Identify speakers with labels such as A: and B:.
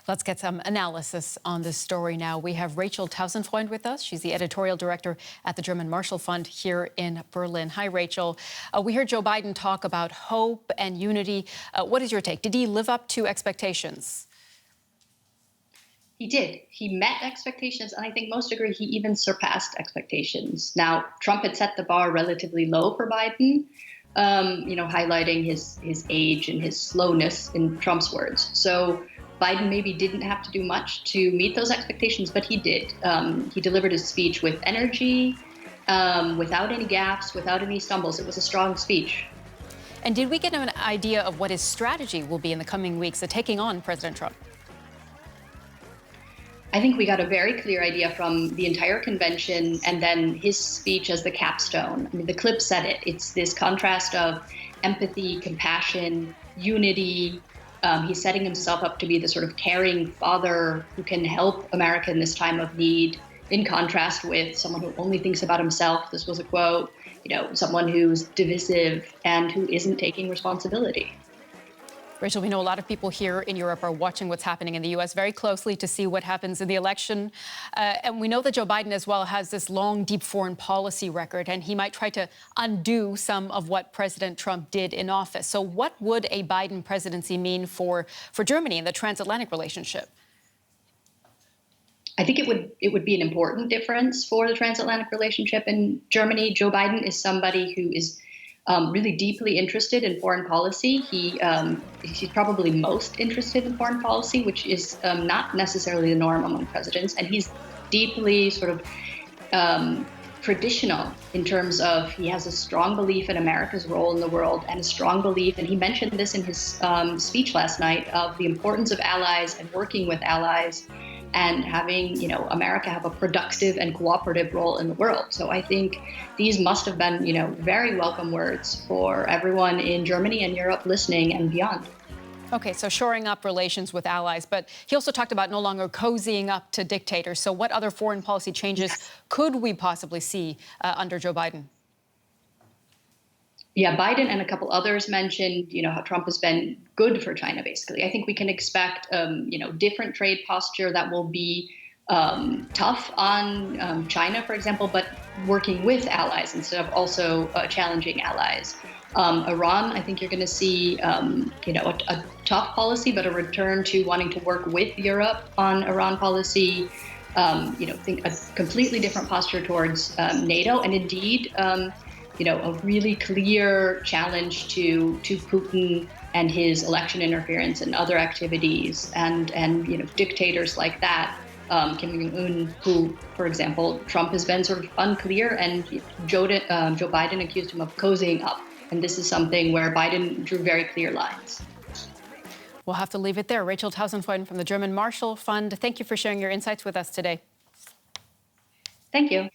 A: Let's get some analysis on this story now. We have Rachel Tausendfreund with us. She's the editorial director at the German Marshall Fund here in Berlin. Hi, Rachel. We heard Joe Biden talk about hope and unity. What is your take? Did he live up to expectations?
B: He did. He met expectations, and I think most agree he even surpassed expectations. Now, Trump had set the bar relatively low for Biden, highlighting his age and his slowness, in Trump's words. So Biden maybe didn't have to do much to meet those expectations, but he did. He delivered his speech with energy, without any gaffes, without any stumbles. It was a strong speech.
A: And did we get an idea of what his strategy will be in the coming weeks of taking on President Trump?
B: I think we got a very clear idea from the entire convention and then his speech as the capstone. I mean, the clip said it. It's this contrast of empathy, compassion, unity. He's setting himself up to be the sort of caring father who can help America in this time of need, in contrast with someone who only thinks about himself. This was a quote, someone who's divisive and who isn't taking responsibility.
A: Rachel, we know a lot of people here in Europe are watching what's happening in the U.S. very closely to see what happens in the election. And we know that Joe Biden as well has this long, deep foreign policy record, and he might try to undo some of what President Trump did in office. So what would a Biden presidency mean for Germany and the transatlantic relationship?
B: I think it would be an important difference for the transatlantic relationship in Germany. Joe Biden is somebody who is really deeply interested in foreign policy. He's probably most interested in foreign policy, which is not necessarily the norm among presidents. And he's deeply sort of traditional in terms of he has a strong belief in America's role in the world and a strong belief, and he mentioned this in his speech last night, of the importance of allies and working with allies and having, America have a productive and cooperative role in the world. So I think these must have been, very welcome words for everyone in Germany and Europe listening and beyond.
A: Okay, so shoring up relations with allies, but he also talked about no longer cozying up to dictators. So what other foreign policy changes could we possibly see under Joe Biden?
B: Yeah, Biden and a couple others mentioned, how Trump has been good for China, basically. I think we can expect, different trade posture that will be tough on China, for example, but working with allies instead of also challenging allies. Iran, I think you're going to see, a tough policy, but a return to wanting to work with Europe on Iran policy. Think a completely different posture towards NATO, and indeed, a really clear challenge to Putin and his election interference and other activities, and dictators like that, Kim Jong-un, who, for example, Trump has been sort of unclear, and Joe Biden accused him of cozying up. And this is something where Biden drew very clear lines.
A: We'll have to leave it there. Rachel Tausendfreund from the German Marshall Fund, thank you for sharing your insights with us today.
B: Thank you.